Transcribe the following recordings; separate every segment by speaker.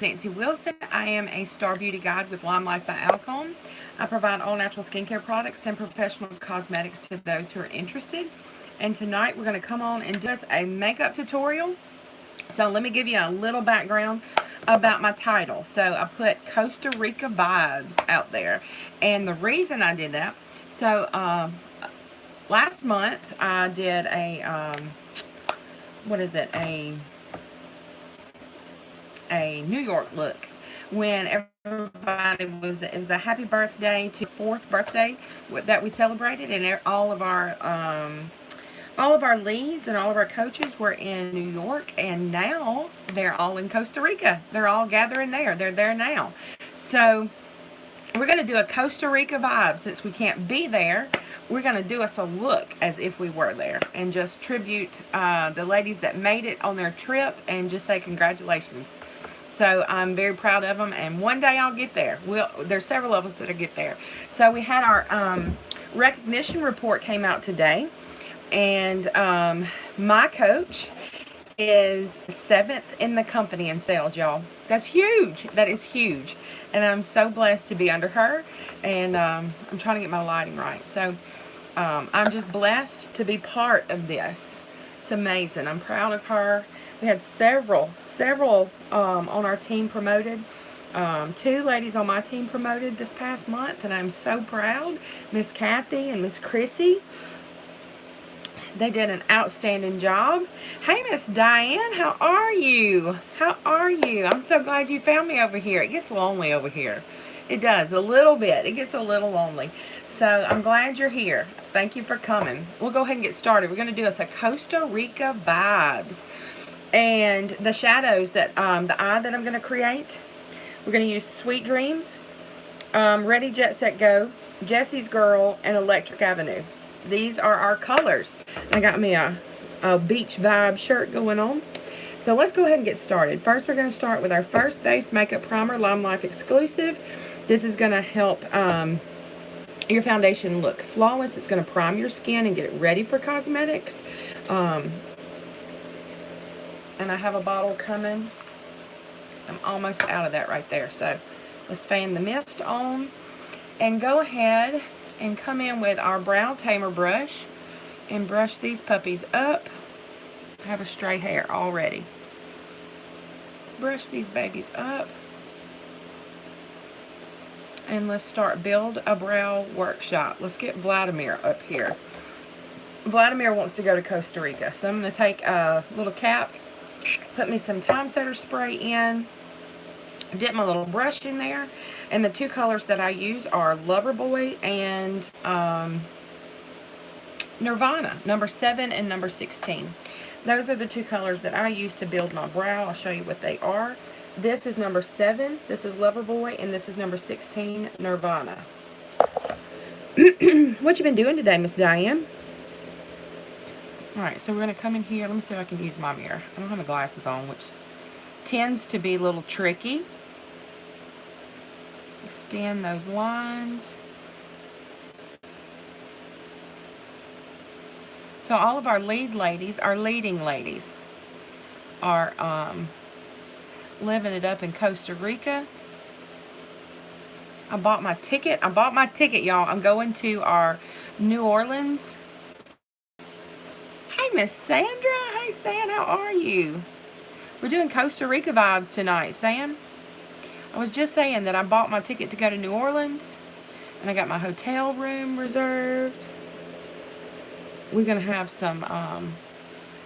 Speaker 1: Nancy Wilson. I am a Star Beauty Guide with Lime Life by Alcon. I provide all natural skincare products and professional cosmetics to those who are interested. And tonight we're going to come on and do us a makeup tutorial. So let me give you a little background about my title. So I put Costa Rica vibes out there. And the reason I did that, so last month I did what is it, a New York look when everybody it was a happy birthday to fourth birthday that we celebrated, and all of our leads and all of our coaches were in New York, and now they're all in Costa Rica. They're all gathering there. They're there now. So we're going to do a Costa Rica vibe. Since we can't be there, we're going to do us a look as if we were there and just tribute the ladies that made it on their trip and just say congratulations. So I'm very proud of them, and one day I'll get there. There's several of us that'll get there. So we had our recognition report came out today, and my coach is 7th in the company in sales, y'all. That's huge. That is huge. And I'm so blessed to be under her. And I'm trying to get my lighting right. So I'm just blessed to be part of this. It's amazing. I'm proud of her. We had several on our team promoted. 2 ladies on my team promoted this past month, and I'm so proud. Miss Kathy and Miss Chrissy. They did an outstanding job. Hey, Miss Diane, how are you? How are you? I'm so glad you found me over here. It gets lonely over here. It does, a little bit. It gets a little lonely. So I'm glad you're here. Thank you for coming. We'll go ahead and get started. We're going to do us a Costa Rica vibes. And the shadows that, the eye that I'm going to create, we're going to use Sweet Dreams, Ready, Jet, Set, Go, Jesse's Girl, and Electric Avenue. These are our colors. I got me a beach vibe shirt going on. So let's go ahead and get started. First, we're going to start with our first base makeup primer, Lime Life exclusive. This is going to help your foundation look flawless. It's going to prime your skin and get it ready for cosmetics. And I have a bottle coming. I'm almost out of that right there. So let's fan the mist on and go ahead and come in with our brow tamer brush and brush these puppies up. I have a stray hair already. Brush these babies up. And let's start build a brow workshop. Let's get Vladimir up here. Vladimir wants to go to Costa Rica. So I'm going to take a little cap, put me some time setter spray in, dip my little brush in there, and the 2 colors that I use are Loverboy and Nirvana, number 7 and number 16. Those are the 2 colors that I use to build my brow. I'll show you what they are. This is number 7, this is Loverboy, and this is number 16, Nirvana. What you been doing today, Miss Diane? Alright, so we're going to come in here. Let me see if I can use my mirror. I don't have my glasses on, which tends to be a little tricky. Extend those lines. So all of our leading ladies, are living it up in Costa Rica. I bought my ticket, y'all. I'm going to our New Orleans. Hey, Miss Sandra. Hey, Sam, how are you? We're doing Costa Rica vibes tonight, Sam. I was just saying that I bought my ticket to go to New Orleans, and I got my hotel room reserved. We're going to have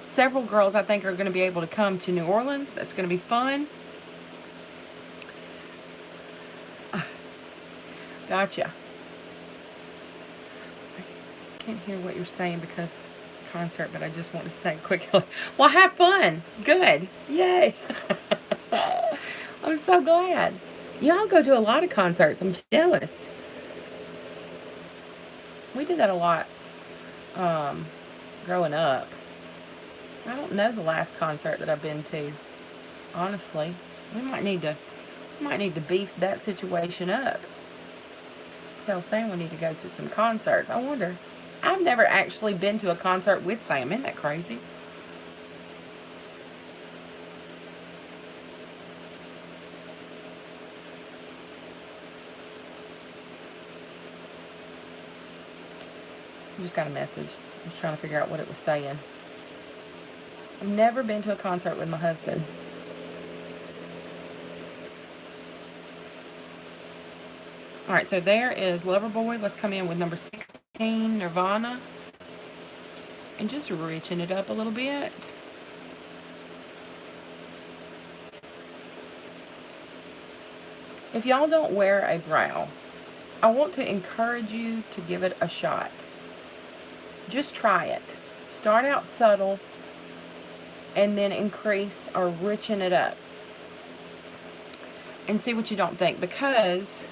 Speaker 1: several girls I think are going to be able to come to New Orleans. That's going to be fun. Gotcha. I can't hear what you're saying because concert, but I just want to say quickly, well, have fun. Good. Yay. I'm so glad. Y'all go to a lot of concerts. I'm jealous. We did that a lot growing up. I don't know the last concert that I've been to, honestly. We might need to beef that situation up. Tell Sam we need to go to some concerts. I wonder. I've never actually been to a concert with Sam. Isn't that crazy? I just got a message. I was trying to figure out what it was saying. I've never been to a concert with my husband. All right, so there is Loverboy. Let's come in with number 16, Nirvana. And just richen it up a little bit. If y'all don't wear a brow, I want to encourage you to give it a shot. Just try it. Start out subtle and then increase or richen it up. And see what you don't think, because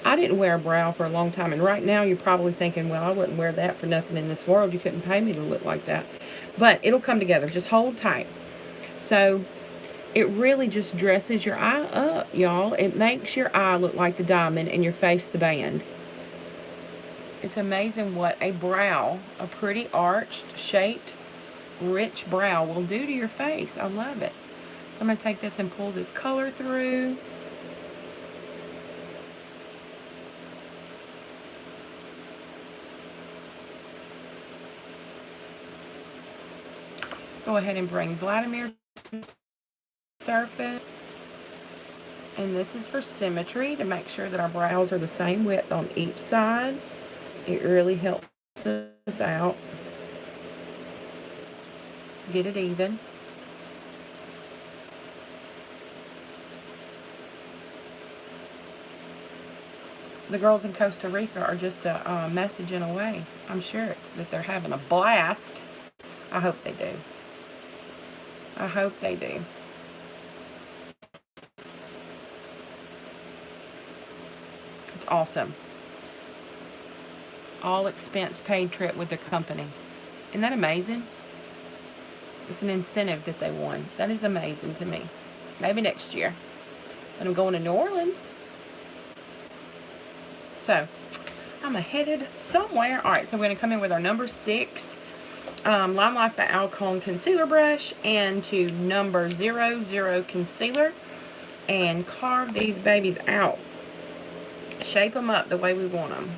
Speaker 1: I didn't wear a brow for a long time, and right now you're probably thinking, well, I wouldn't wear that for nothing in this world. You couldn't pay me to look like that. But it'll come together. Just hold tight. So it really just dresses your eye up, y'all. It makes your eye look like the diamond and your face the band. It's amazing what a brow, a pretty arched, shaped, rich brow will do to your face. I love it. So I'm going to take this and pull this color through. Go ahead and bring Vladimir to the surface. And this is for symmetry, to make sure that our brows are the same width on each side. It really helps us out. Get it even. The girls in Costa Rica are just messaging away. I'm sure it's that they're having a blast. I hope they do. I hope they do. It's awesome. All expense paid trip with the company. Isn't that amazing? It's an incentive that they won. That is amazing to me. Maybe next year. And I'm going to New Orleans. So, I'm headed somewhere. Alright, so we're going to come in with our number 6 Lime Life by Alcone concealer brush and to number 00 concealer, and carve these babies out. Shape them up the way we want them.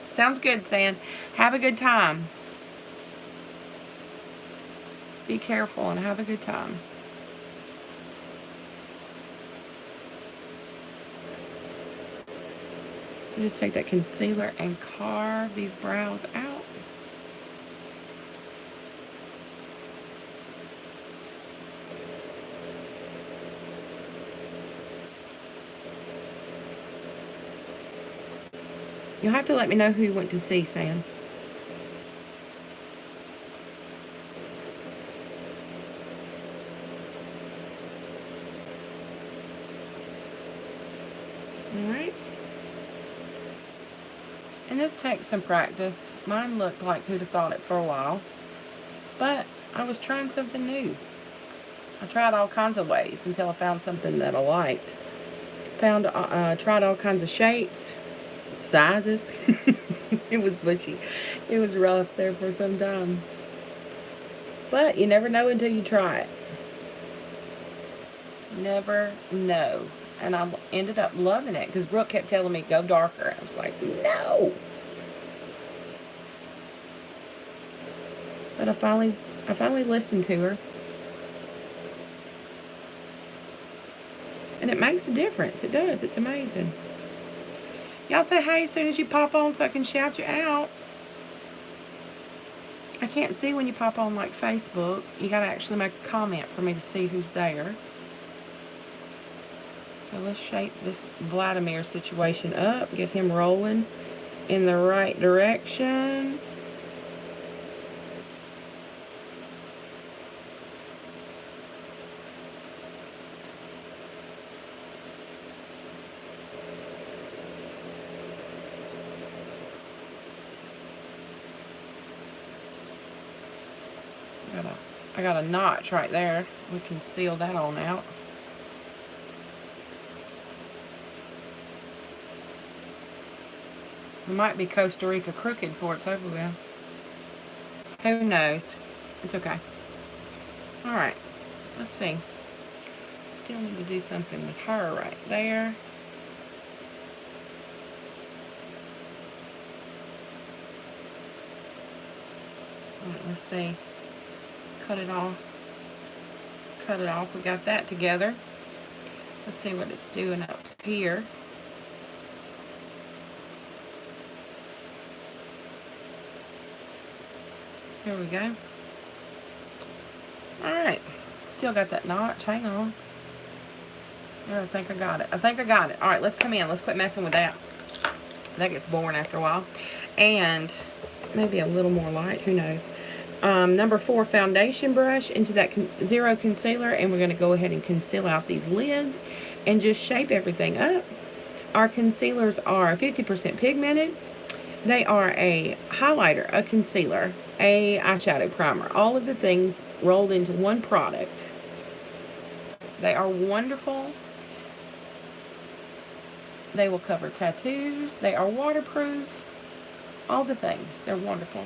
Speaker 1: Sounds good, San. Have a good time. Be careful and have a good time. You just take that concealer and carve these brows out. You'll have to let me know who you went to see, Sam. Alright. And this takes some practice. Mine looked like who'd have thought it for a while. But I was trying something new. I tried all kinds of ways until I found something that I liked. Tried all kinds of shapes, sizes. It was bushy. It was rough there for some time. But you never know until you try it. Never know. And I ended up loving it because Brooke kept telling me, go darker. I was like, no. But I finally listened to her. And it makes a difference. It does. It's amazing. Y'all say hey as soon as you pop on so I can shout you out. I can't see when you pop on like Facebook. You got to actually make a comment for me to see who's there. So let's shape this Vladimir situation up. Get him rolling in the right direction. I got a notch right there. We can seal that on out. It might be Costa Rica crooked before it's over with. Who knows? It's okay. Alright. Let's see. Still need to do something with her right there. Let's see. Cut it off. Cut it off. We got that together. Let's see what it's doing up here. Here we go. Alright. Still got that notch. Hang on. I think I got it. I think I got it. Alright, let's come in. Let's quit messing with that. That gets boring after a while. And maybe a little more light. Who knows? Number 4 foundation brush into that zero concealer. And we're going to go ahead and conceal out these lids. And just shape everything up. Our concealers are 50% pigmented. They are a highlighter, a concealer, a eyeshadow primer. All of the things rolled into one product. They are wonderful. They will cover tattoos. They are waterproof. All the things. They're wonderful.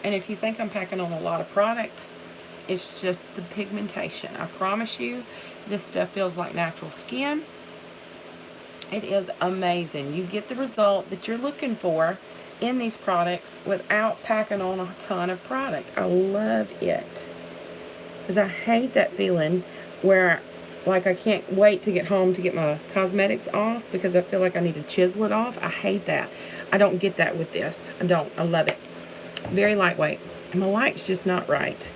Speaker 1: And if you think I'm packing on a lot of product, it's just the pigmentation. I promise you, this stuff feels like natural skin. It is amazing. You get the result that you're looking for in these products without packing on a ton of product. I love it. Because I hate that feeling where, like, I can't wait to get home to get my cosmetics off because I feel like I need to chisel it off. I hate that. I don't get that with this. I don't. I love it. Very lightweight. My light's just not right.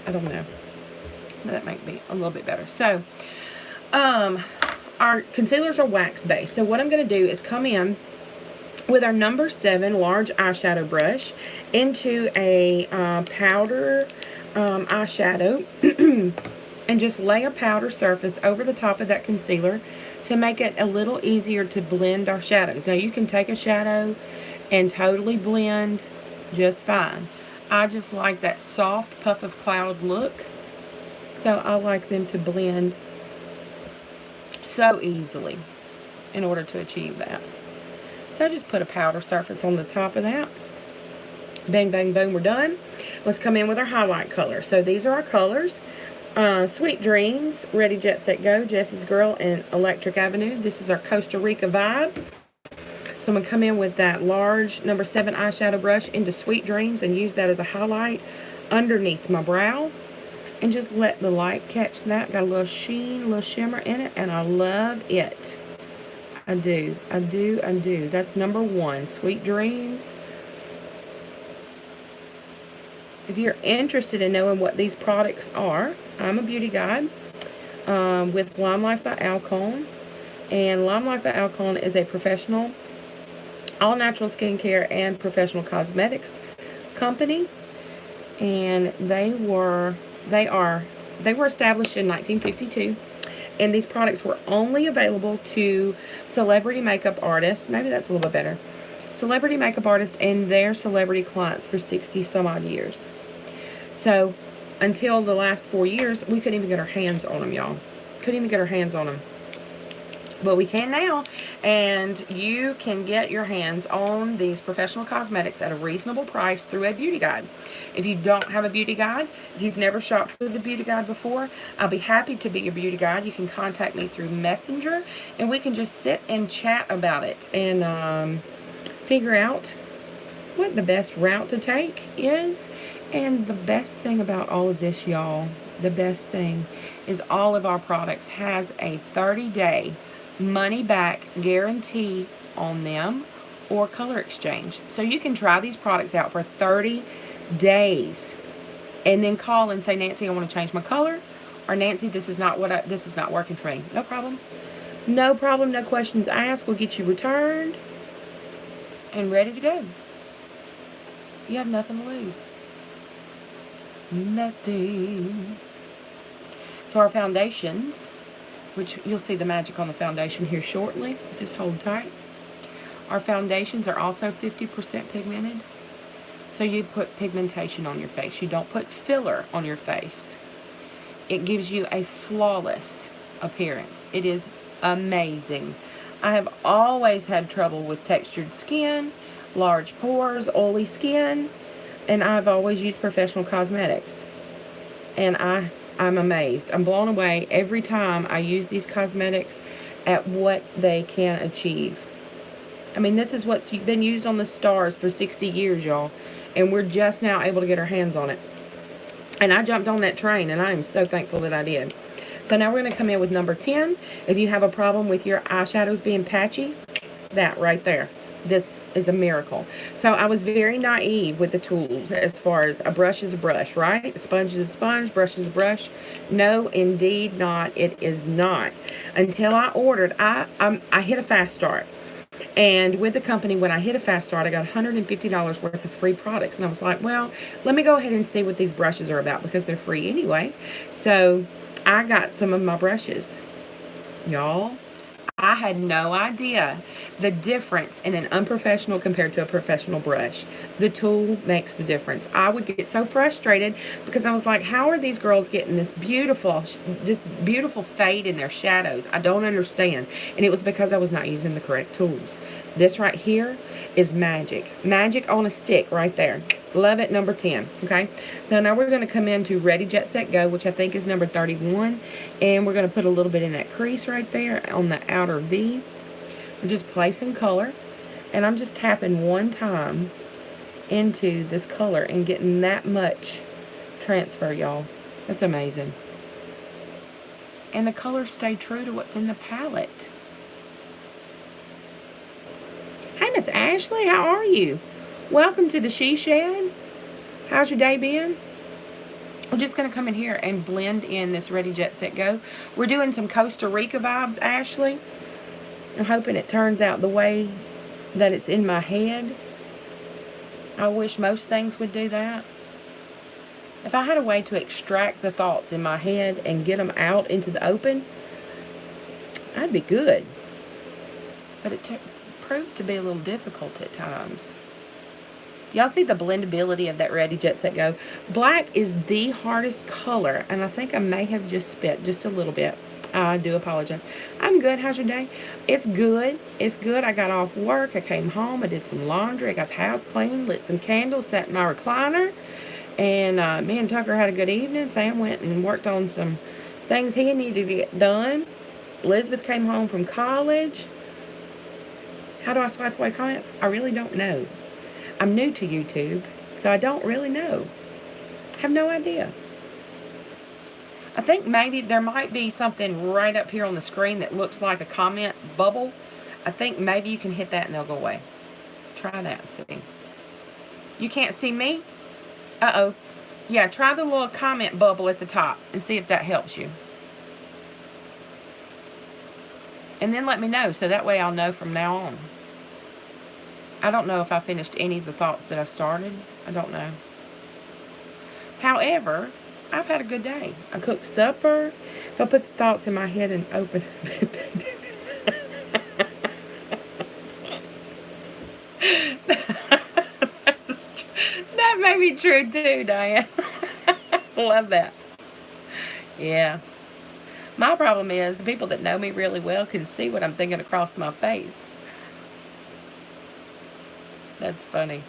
Speaker 1: I don't know. That might be a little bit better. So, our concealers are wax based. So what I'm going to do is come in with our number 7 large eyeshadow brush into a powder eyeshadow and just lay a powder surface over the top of that concealer to make it a little easier to blend our shadows. Now you can take a shadow and totally blend just fine. I just like that soft puff of cloud look, so I like them to blend so easily in order to achieve that. So I just put a powder surface on the top of that. Bang, bang, boom, we're done. Let's come in with our highlight color. So these are our colors. Sweet Dreams, Ready, Jet, Set, Go, Jessie's Girl, and Electric Avenue. This is our Costa Rica vibe. So I'm going to come in with that large number 7 eyeshadow brush into Sweet Dreams and use that as a highlight underneath my brow. And just let the light catch that. Got a little sheen, a little shimmer in it, and I love it. I do. I do. I do. That's number 1, Sweet Dreams. If you're interested in knowing what these products are, I'm a beauty guide with Lime Life by Alcone. And Lime Life by Alcone is a professional, all-natural skincare and professional cosmetics company. And they were established in 1952, and these products were only available to celebrity makeup artists. Maybe that's a little bit better. Celebrity makeup artists and their celebrity clients for 60 some odd years. So until the last 4 years, we couldn't even get our hands on them, y'all. Couldn't even get our hands on them. But we can now, and you can get your hands on these professional cosmetics at a reasonable price through a beauty guide. If you don't have a beauty guide, if you've never shopped with a beauty guide before, I'll be happy to be your beauty guide. You can contact me through Messenger, and we can just sit and chat about it and figure out what the best route to take is. And the best thing about all of this, y'all, the best thing is all of our products has a 30-day money back guarantee on them or color exchange. So you can try these products out for 30 days and then call and say, Nancy, I want to change my color, or Nancy, this is not working for me. No problem. No problem, no questions asked. We'll get you returned and ready to go. You have nothing to lose. Nothing. So our foundations, which you'll see the magic on the foundation here shortly. Just hold tight. Our foundations are also 50% pigmented. So you put pigmentation on your face. You don't put filler on your face. It gives you a flawless appearance. It is amazing. I have always had trouble with textured skin, large pores, oily skin, and I've always used professional cosmetics. And I'm amazed. I'm blown away every time I use these cosmetics at what they can achieve. I mean, this is what's been used on the stars for 60 years, y'all. And we're just now able to get our hands on it. And I jumped on that train, and I am so thankful that I did. So now we're going to come in with number 10. If you have a problem with your eyeshadows being patchy, that right there. This is a miracle. So I was very naive with the tools as far as a brush is a brush, right? A sponge is a sponge, brush is a brush. No, indeed not. It is not. Until I ordered, I hit a fast start. And with the company, when I hit a fast start, I got $150 worth of free products. And I was like, well, let me go ahead and see what these brushes are about because they're free anyway. So I got some of my brushes. Y'all, I had no idea the difference in an unprofessional compared to a professional brush. The tool makes the difference. I would get so frustrated because I was like, how are these girls getting this beautiful fade in their shadows? I don't understand. And it was because I was not using the correct tools. This right here is magic. Magic on a stick right there. Love it, number 10. Okay, so now we're going to come into Ready, Jet, Set, Go, which I think is number 31. And we're going to put a little bit in that crease right there on the outer V. We're just placing color. And I'm just tapping one time into this color and getting that much transfer, y'all. That's amazing. And the colors stay true to what's in the palette. Hey, Miss Ashley, how are you? Welcome to the She Shed. How's your day been? I'm just going to come in here and blend in this Ready, Jet, Set, Go. We're doing some Costa Rica vibes, Ashley. I'm hoping it turns out the way that it's in my head. I wish most things would do that. If I had a way to extract the thoughts in my head and get them out into the open, I'd be good. But it proves to be a little difficult at times. Y'all see the blendability of that Ready, Jet, Set, Go? Black is the hardest color, and I think I may have just spit just a little bit. I do apologize. I'm good. How's your day? It's good. It's good. I got off work. I came home. I did some laundry. I got the house clean, lit some candles, sat in my recliner, and me and Tucker had a good evening. Sam went and worked on some things he needed to get done. Elizabeth came home from college. How do I swipe away comments? I really don't know. I'm new to YouTube, so I don't really know. I have no idea. I think maybe there might be something right up here on the screen that looks like a comment bubble. I think maybe you can hit that and they'll go away. Try that and see. You can't see me? Uh-oh. Yeah, try the little comment bubble at the top and see if that helps you. And then let me know, so that way I'll know from now on. I don't know if I finished any of the thoughts that I started. I don't know. However, I've had a good day. I cooked supper. If I put the thoughts in my head and open... That may be true too, Diane. Love that. Yeah. My problem is the people that know me really well can see what I'm thinking across my face. That's funny.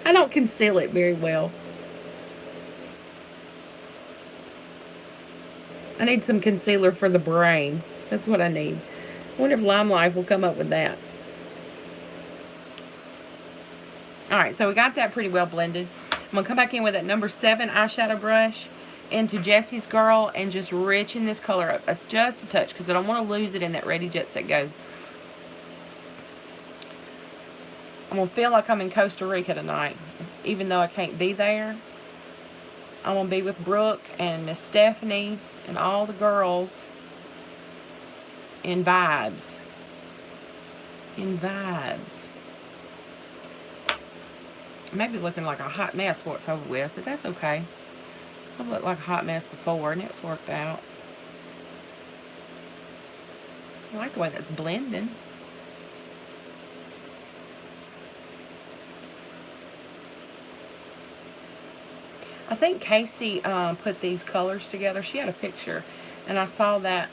Speaker 1: I don't conceal it very well. I need some concealer for the brain. That's what I need. I wonder if Lime Life will come up with that. Alright, so we got that pretty well blended. I'm going to come back in with that number 7 eyeshadow brush into Jessie's Girl and just richen this color up just a touch because I don't want to lose it in that Ready, Jet, Set, Go. I'm going to feel like I'm in Costa Rica tonight. Even though I can't be there, I'm going to be with Brooke and Miss Stephanie and all the girls in vibes. In vibes. I may be looking like a hot mess before it's over with, but that's okay. I've looked like a hot mess before and it's worked out. I like the way that's blending. I think Casey put these colors together. She had a picture, and I saw that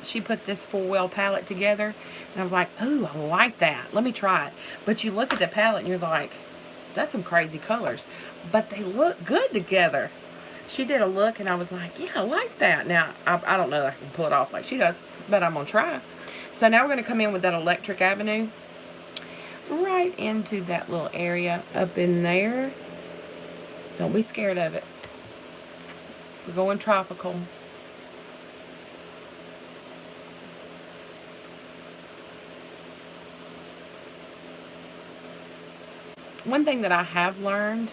Speaker 1: she put this Full Well palette together, and I was like, ooh, I like that. Let me try it. But you look at the palette, and you're like, that's some crazy colors. But they look good together. She did a look, and I was like, yeah, I like that. Now, I don't know if I can pull it off like she does, but I'm going to try. So now we're going to come in with that Electric Avenue right into that little area up in there. Don't be scared of it. We're going tropical. One thing that I have learned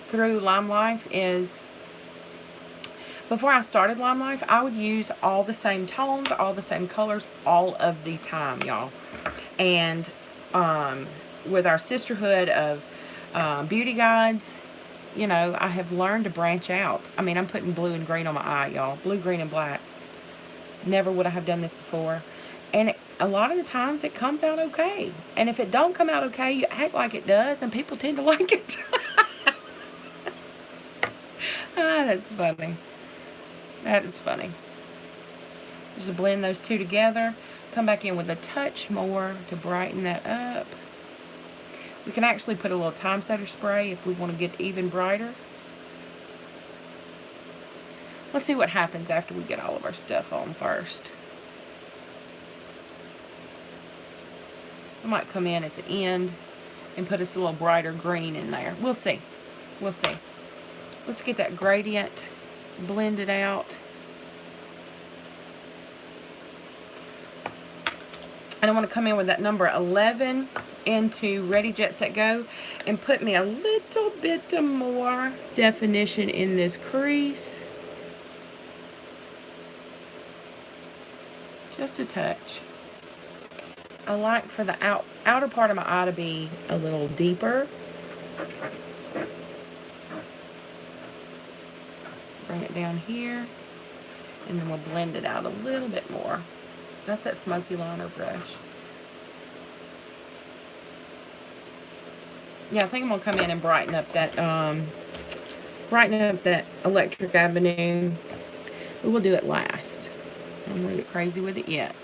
Speaker 1: through Lime Life is, before I started Lime Life, I would use all the same tones, all the same colors, all of the time, y'all. And with our sisterhood of beauty guides, you know, I have learned to branch out. I mean, I'm putting blue and green on my eye, y'all. Blue, green, and black. Never would I have done this before. And a lot of the times it comes out okay. And if it don't come out okay, you act like it does, and people tend to like it. That's funny. That is funny. Just blend those two together. Come back in with a touch more to brighten that up. We can actually put a little time setter spray if we want to get even brighter. Let's see what happens after we get all of our stuff on first. I might come in at the end and put us a little brighter green in there. We'll see. We'll see. Let's get that gradient blended out. And I want to come in with that number 11 into Ready, Jet, Set, Go, and put me a little bit more definition in this crease. Just a touch. I like for the outer part of my eye to be a little deeper. Bring it down here, and then we'll blend it out a little bit more. That's that smoky liner brush. Yeah, I think I'm gonna come in and brighten up that Electric Avenue. But we'll do it last. I don't want to get crazy with it yet.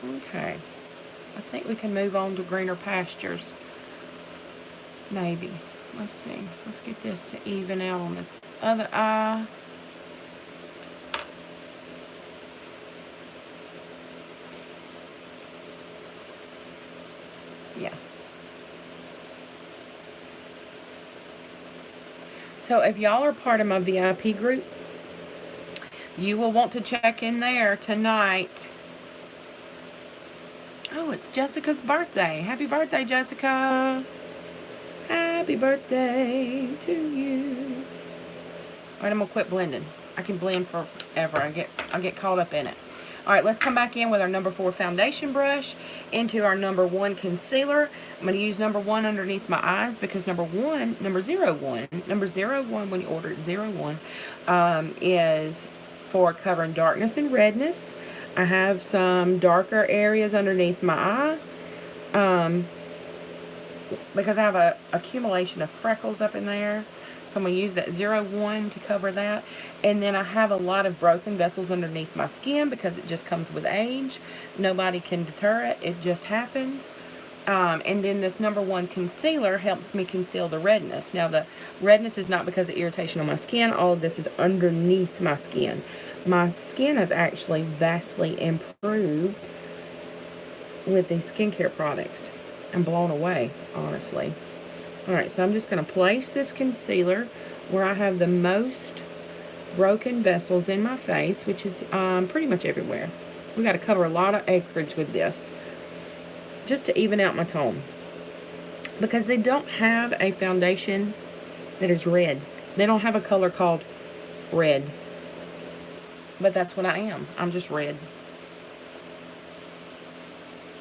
Speaker 1: Okay, I think we can move on to greener pastures. Maybe. Let's see. Let's get this to even out on the other eye. Yeah. So if y'all are part of my VIP group, you will want to check in there tonight. Oh, it's Jessica's birthday. Happy birthday, Jessica. Happy birthday to you. All right, I'm going to quit blending. I can blend forever. I get caught up in it. All right, let's come back in with our number 4 foundation brush into our number 1 concealer. I'm going to use number 1 underneath my eyes because number 01, when you order it, 01, is for covering darkness and redness. I have some darker areas underneath my eye because I have a accumulation of freckles up in there. So I'm going to use that 01 to cover that. And then I have a lot of broken vessels underneath my skin because it just comes with age. Nobody can deter it. It just happens. And then this number 1 concealer helps me conceal the redness. Now the redness is not because of irritation on my skin. All of this is underneath my skin. My skin has actually vastly improved with these skincare products. I'm blown away, honestly. Alright, so I'm just going to place this concealer where I have the most broken vessels in my face, which is pretty much everywhere. We got to cover a lot of acreage with this, just to even out my tone. Because they don't have a foundation that is red. They don't have a color called red. But that's what I am. I'm just red.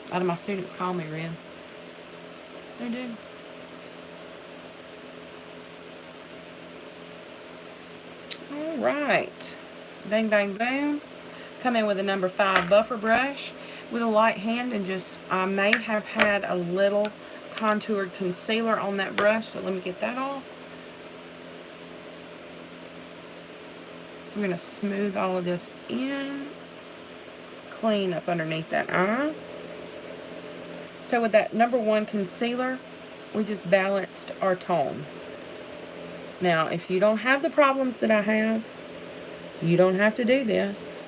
Speaker 1: A lot of my students call me red. They do. Alright. Bang, bang, boom. Come in with a number 5 buffer brush with a light hand, and just, I may have had a little contoured concealer on that brush, so let me get that off. We're going to smooth all of this in, clean up underneath that eye. So with that number 1 concealer, we just balanced our tone. Now, if you don't have the problems that I have, you don't have to do this.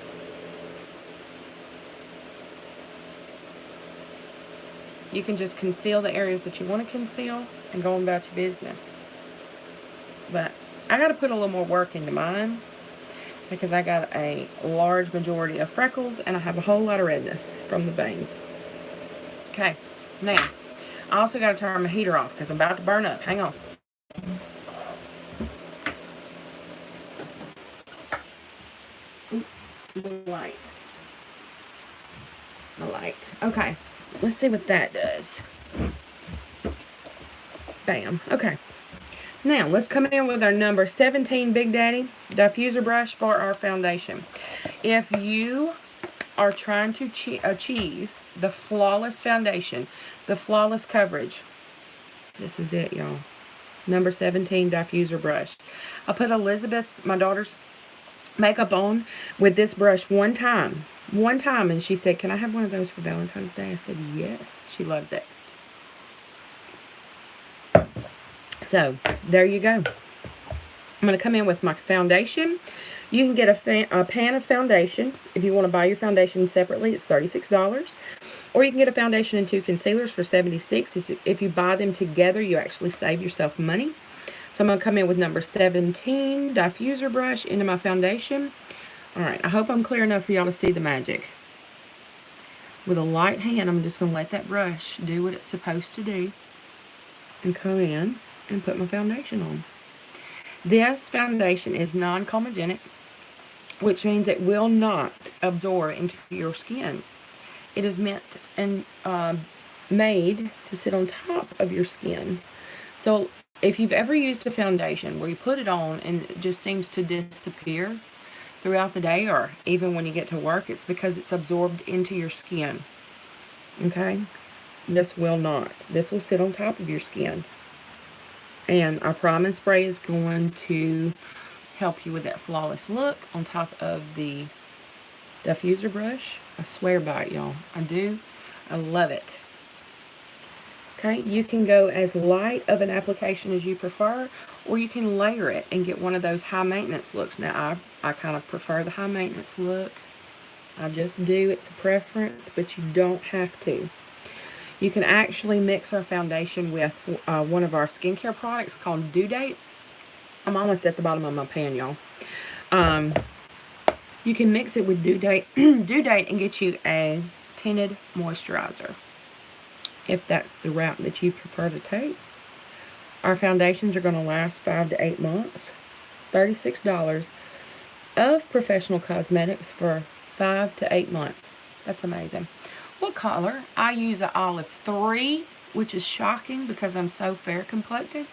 Speaker 1: You can just conceal the areas that you want to conceal and go on about your business. But I got to put a little more work into mine because I got a large majority of freckles and I have a whole lot of redness from the veins. Okay, now I also got to turn my heater off because I'm about to burn up. Hang on. The light. The light. Okay, let's see what that does. Bam. Okay. Now, let's come in with our number 17 Big Daddy diffuser brush for our foundation. If you are trying to achieve the flawless foundation, the flawless coverage, this is it, y'all. Number 17 diffuser brush. I put Elizabeth's, my daughter's, makeup on with this brush one time, and she said, "Can I have one of those for Valentine's Day?" I said, "Yes." She loves it. So, there you go. I'm going to come in with my foundation. You can get a pan of foundation. If you want to buy your foundation separately, it's $36. Or you can get a foundation and 2 concealers for $76. If you buy them together, you actually save yourself money. So I'm going to come in with number 17 diffuser brush into my foundation. Alright, I hope I'm clear enough for y'all to see the magic. With a light hand, I'm just going to let that brush do what it's supposed to do. And come in and put my foundation on. This foundation is non-comedogenic, which means it will not absorb into your skin. It is meant and made to sit on top of your skin. So if you've ever used a foundation where you put it on and it just seems to disappear throughout the day or even when you get to work, it's because it's absorbed into your skin. Okay? This will not. This will sit on top of your skin. And our Prime and Spray is going to help you with that flawless look on top of the diffuser brush. I swear by it, y'all. I do. I love it. Okay, you can go as light of an application as you prefer, or you can layer it and get one of those high maintenance looks. Now, I kind of prefer the high maintenance look. I just do. It's a preference, but you don't have to. You can actually mix our foundation with one of our skincare products called Due Date. I'm almost at the bottom of my pan, y'all. You can mix it with Due Date, Due Date and get you a tinted moisturizer, if that's the route that you prefer to take. Our foundations are going to last 5 to 8 months. $36 of professional cosmetics for 5 to 8 months. That's amazing. What color? I use an olive 3, which is shocking because I'm so fair complected,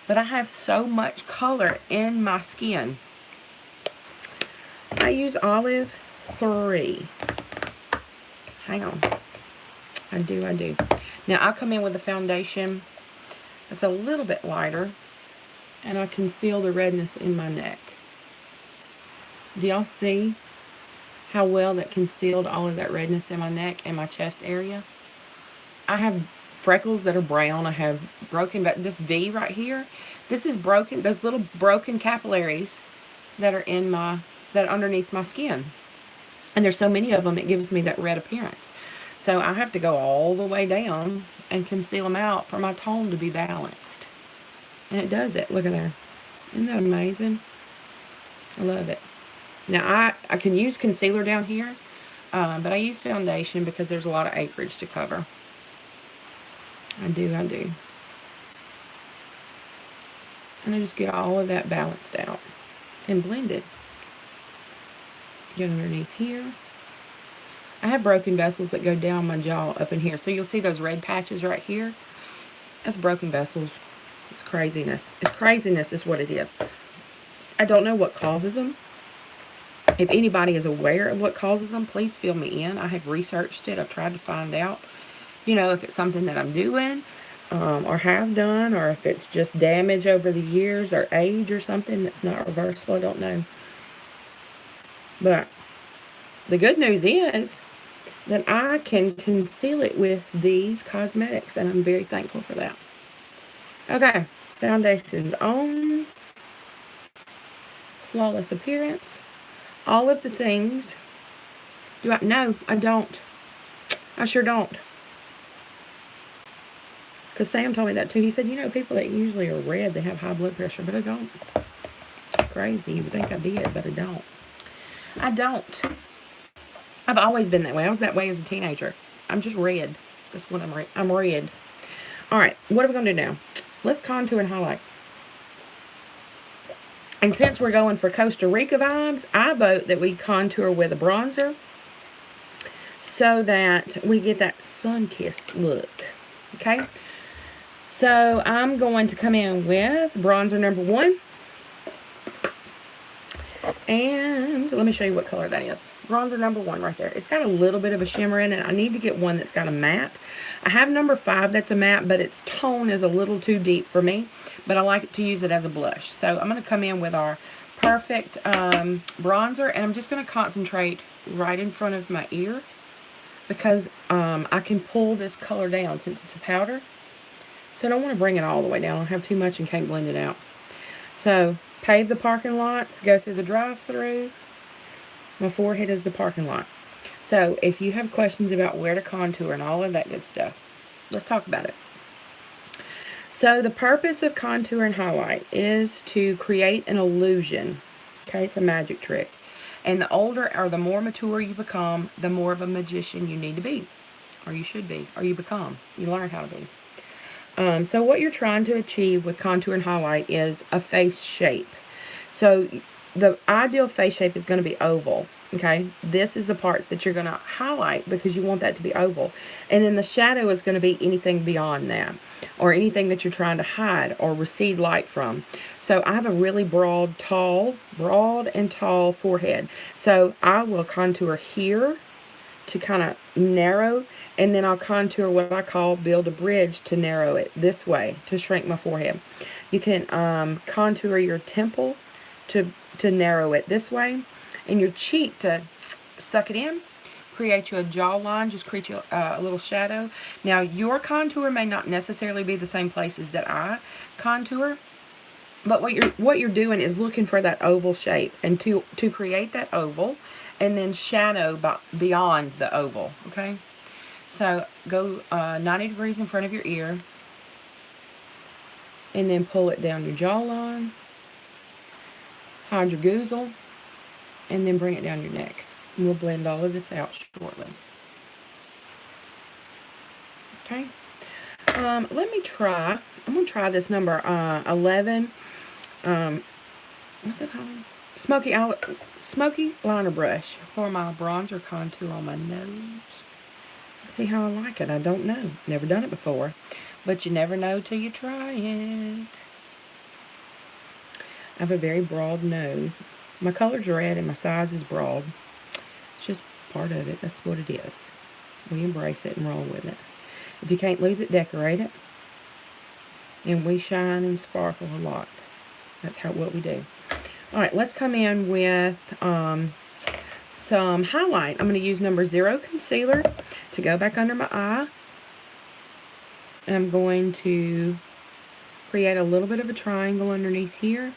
Speaker 1: but I have so much color in my skin. I use olive 3. Hang on. I do. Now, I'll come in with a foundation that's a little bit lighter, and I conceal the redness in my neck. Do y'all see how well that concealed all of that redness in my neck and my chest area? I have freckles that are brown. I have broken, but this V right here, this is broken. Those little broken capillaries that are that are underneath my skin. And there's so many of them, it gives me that red appearance. So I have to go all the way down and conceal them out for my tone to be balanced. And it does it. Look at there. Isn't that amazing? I love it. Now, I can use concealer down here, but I use foundation because there's a lot of acreage to cover. I do. And I just get all of that balanced out and blended. Get underneath here. I have broken vessels that go down my jaw up in here. So you'll see those red patches right here. That's broken vessels. It's craziness. It's craziness is what it is. I don't know what causes them. If anybody is aware of what causes them, please fill me in. I have researched it. I've tried to find out, if it's something that I'm doing or have done, or if it's just damage over the years or age or something that's not reversible. I don't know. But the good news is that I can conceal it with these cosmetics, and I'm very thankful for that. Okay, foundation's on. Flawless appearance. All of the things. Do I? No, I don't. I sure don't. Because Sam told me that too. He said, you know, people that usually are red, they have high blood pressure, but I don't. Crazy. You would think I did, but I don't. I don't. I've always been that way. I was that way as a teenager. I'm just red. That's what I'm. I'm red. All right. What are we going to do now? Let's contour and highlight. And since we're going for Costa Rica vibes, I vote that we contour with a bronzer so that we get that sun-kissed look. Okay? So I'm going to come in with bronzer number 1. And let me show you what color that is. Bronzer number 1 right there. It's got a little bit of a shimmer in it. I need to get one that's got a matte. I have number 5 that's a matte, but its tone is a little too deep for me. But I like to use it as a blush. So I'm going to come in with our perfect bronzer. And I'm just going to concentrate right in front of my ear. Because I can pull this color down since it's a powder. So I don't want to bring it all the way down. I have too much and can't blend it out. So pave the parking lots, go through the drive-through. My forehead is the parking lot. So if you have questions about where to contour and all of that good stuff, let's talk about it. So the purpose of contour and highlight is to create an illusion. Okay, it's a magic trick. And the older or the more mature you become, the more of a magician you need to be. Or you should be. Or you become. You learn how to be. So what you're trying to achieve with contour and highlight is a face shape. So the ideal face shape is going to be oval. Okay, this is the parts that you're going to highlight because you want that to be oval. And then the shadow is going to be anything beyond that, or anything that you're trying to hide or recede light from. So I have a really broad and tall forehead. So I will contour here to kind of narrow, and then I'll contour what I call build a bridge to narrow it this way, to shrink my forehead. You can contour your temple to narrow it this way, and your cheek to suck it in, create you a jawline, just create you a little shadow. Now your contour may not necessarily be the same places that I contour, but what you're doing is looking for that oval shape, and to create that oval, and then shadow beyond the oval. Okay, so go 90 degrees in front of your ear, and then pull it down your jawline, hide your goozle, and then bring it down your neck. And we'll blend all of this out shortly. Okay. Let me try. I'm going to try this number 11. What's it called? Smoky liner brush for my bronzer contour on my nose. Let's see how I like it. I don't know. Never done it before. But you never know till you try it. I have a very broad nose. My color's red and my size is broad. It's just part of it. That's what it is. We embrace it and roll with it. If you can't lose it, decorate it. And we shine and sparkle a lot. That's what we do. Alright, let's come in with some highlight. I'm going to use number 0 concealer to go back under my eye. And I'm going to create a little bit of a triangle underneath here.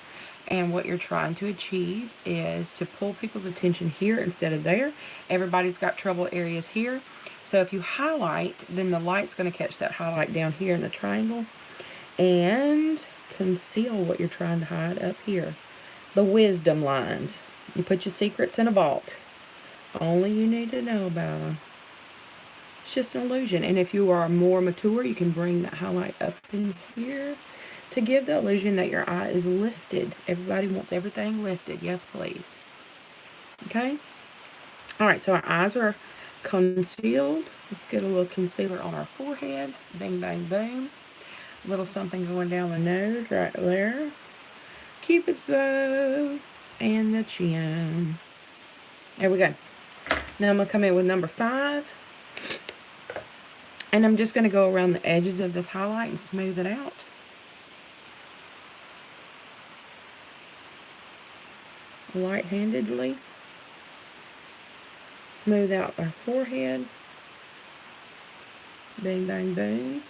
Speaker 1: And what you're trying to achieve is to pull people's attention here instead of there. Everybody's got trouble areas here. So if you highlight, then the light's going to catch that highlight down here in the triangle. And conceal what you're trying to hide up here. The wisdom lines. You put your secrets in a vault. Only you need to know about them. It's just an illusion. And if you are more mature, you can bring that highlight up in here to give the illusion that your eye is lifted. Everybody wants everything lifted. Yes, please. Okay? Alright, so our eyes are concealed. Let's get a little concealer on our forehead. Bing, bang, boom. A little something going down the nose right there. Cupid's bow. And the chin. There we go. Now I'm going to come in with number 5. And I'm just going to go around the edges of this highlight and smooth it out. Light-handedly. smooth out our forehead. Bang, bang, bang.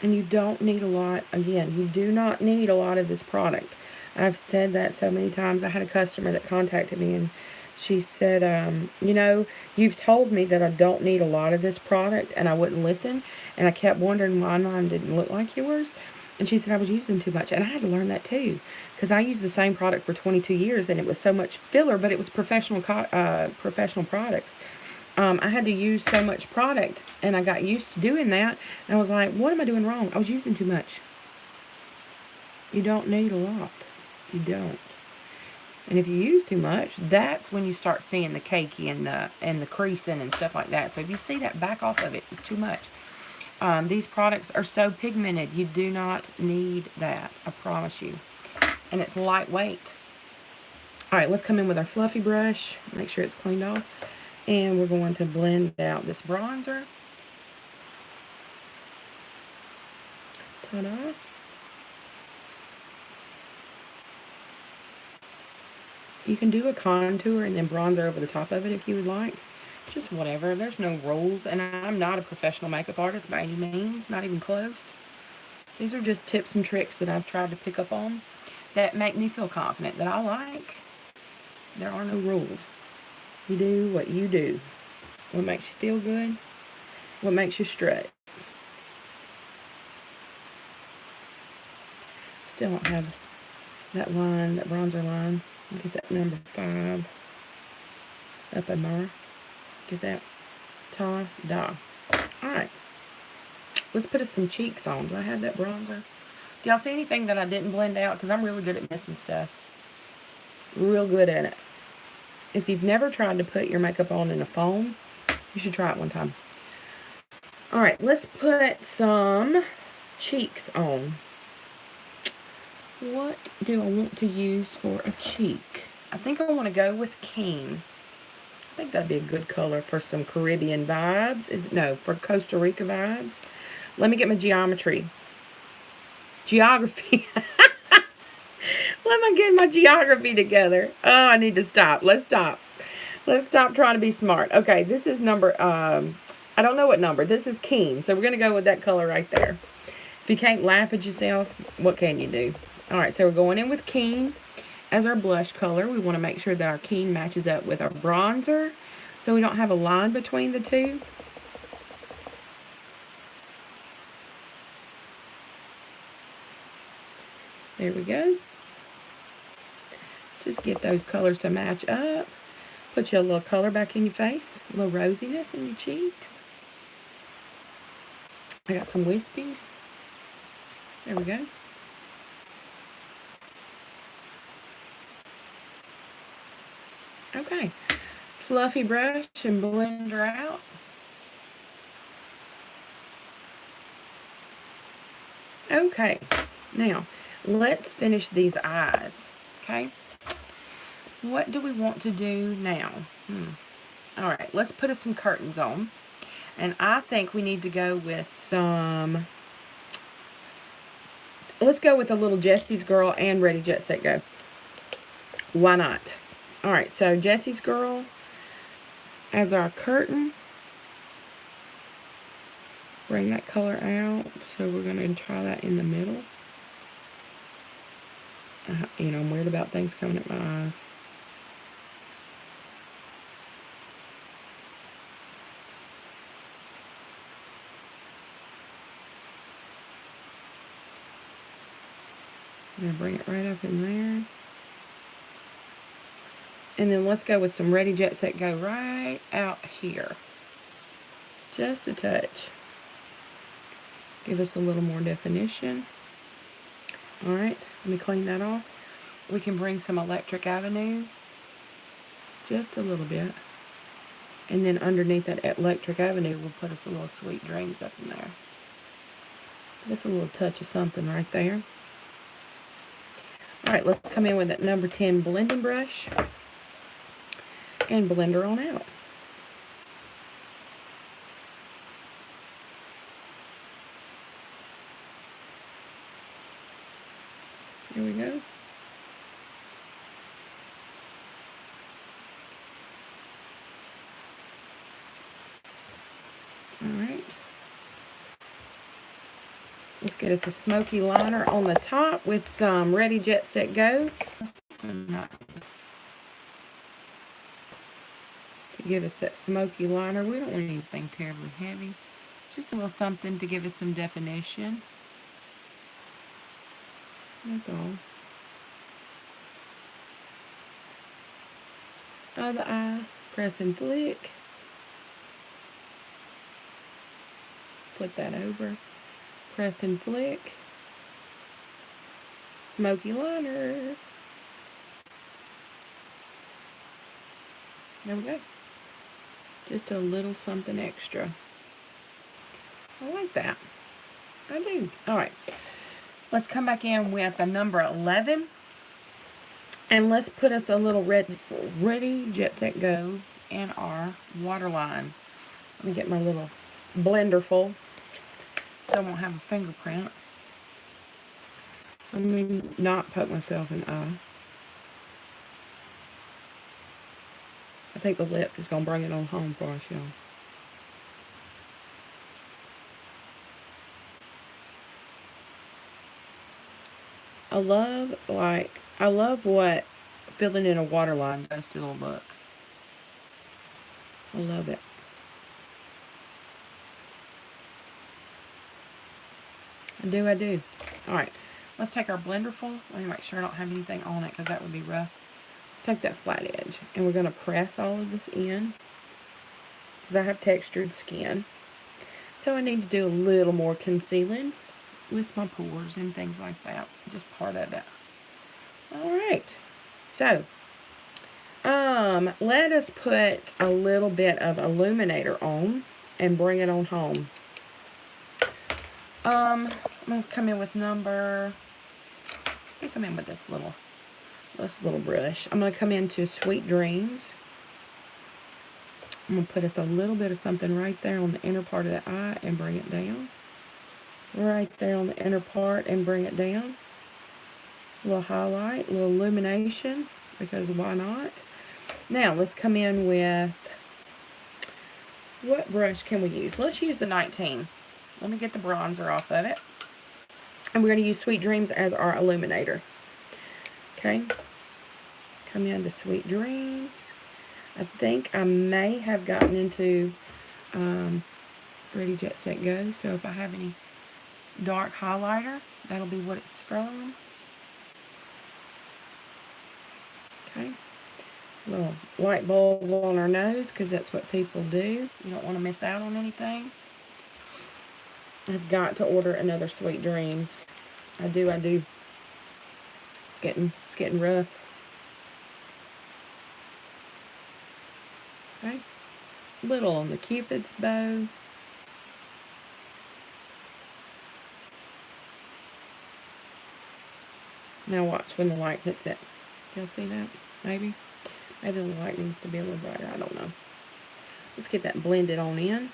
Speaker 1: And you don't need a lot. Again, you do not need a lot of this product. I've said that so many times. I had a customer that contacted me and she said, you know, you've told me that I don't need a lot of this product, and I wouldn't listen. And I kept wondering why mine didn't look like yours. And she said I was using too much. And I had to learn that too. Because I used the same product for 22 years, and it was so much filler, but it was professional products. I had to use so much product, and I got used to doing that. And I was like, what am I doing wrong? I was using too much. You don't need a lot. You don't. And if you use too much, that's when you start seeing the cakey and the creasing and stuff like that. So if you see that, back off of it. It's too much. These products are so pigmented. You do not need that. I promise you. And it's lightweight. All right, let's come in with our fluffy brush. Make sure it's cleaned off. And we're going to blend out this bronzer. Ta-da. You can do a contour and then bronzer over the top of it if you would like. Just whatever. There's no rules. And I'm not a professional makeup artist by any means. Not even close. These are just tips and tricks that I've tried to pick up on that make me feel confident, that I like. There are no rules. You do what you do. What makes you feel good. What makes you strut. Still don't have that line, that bronzer line. Get that number 5 up in there. Get that. Ta-da. Alright. Let's put us some cheeks on. Do I have that bronzer? Do y'all see anything that I didn't blend out? Because I'm really good at missing stuff. Real good at it. If you've never tried to put your makeup on in a foam, you should try it one time. Alright, let's put some cheeks on. What do I want to use for a cheek? I think I want to go with Keen. I think that'd be a good color for some Caribbean vibes. No, for Costa Rica vibes. Let me get my geography. Let me get my geography together. Oh, I need to stop. Let's stop. Let's stop trying to be smart. Okay, this is number, I don't know what number. This is Keen. So we're going to go with that color right there. If you can't laugh at yourself, what can you do? Alright, so we're going in with Keen as our blush color. We want to make sure that our Keen matches up with our bronzer, so we don't have a line between the two. There we go. Just get those colors to match up. Put you a little color back in your face. A little rosiness in your cheeks. I got some wispies. There we go. Okay. Fluffy brush and blend her out. Okay. Now, let's finish these eyes. Okay. What do we want to do now? Alright, let's put us some curtains on. And I think we need to go with some... Let's go with a little Jesse's Girl and Ready, Jet, Set, Go. Why not? Alright, so Jesse's Girl as our curtain. Bring that color out. So we're going to try that in the middle. You know, I'm weird about things coming at my eyes. I'm going to bring it right up in there. And then let's go with some Ready, Jet, Set, Go right out here. Just a touch. Give us a little more definition. Alright, let me clean that off. We can bring some Electric Avenue. Just a little bit. And then underneath that Electric Avenue, we'll put us a little Sweet Dreams up in there. Just a little touch of something right there. Alright, let's come in with that number 10 blending brush. And blend her on out. Here we go. Let's get us a smoky liner on the top with some Ready, Jet, Set, Go. To give us that smoky liner. We don't want anything terribly heavy. Just a little something to give us some definition. That's all. Other eye, press and flick. Flip that over. Press and flick. Smoky liner. There we go. Just a little something extra. I like that. I do. All right. Let's come back in with the number 11. And let's put us a little Ready, Jet, Set, Go in our waterline. Let me get my little blender full so I won't have a fingerprint. Let me not poke myself in the eye. I think the lips is going to bring it on home for us, y'all. I love what filling in a waterline does to the look. I love it. I do. All right, let's take our blender full. Let me make sure I don't have anything on it because that would be rough. Let's take that flat edge and we're going to press all of this in because I have textured skin. So I need to do a little more concealing with my pores and things like that. Just part of it. All right. So, let us put a little bit of illuminator on and bring it on home. I'm going to come in with let me come in with this little brush. I'm going to come into Sweet Dreams. I'm going to put us a little bit of something right there on the inner part of the eye and bring it down. Right there on the inner part and bring it down. A little highlight, a little illumination, because why not? Now, let's come in with, what brush can we use? Let's use the 19. Let me get the bronzer off of it. And we're going to use Sweet Dreams as our illuminator. Okay. Come into Sweet Dreams. I think I may have gotten into Ready, Jet, Set, Go. So if I have any dark highlighter, that'll be what it's from. Okay. A little light bulb on our nose because that's what people do. You don't want to miss out on anything. I've got to order another Sweet Dreams. I do. It's getting rough. Okay. Little on the Cupid's bow. Now watch when the light hits it. Y'all see that? Maybe the light needs to be a little brighter. I don't know. Let's get that blended on in.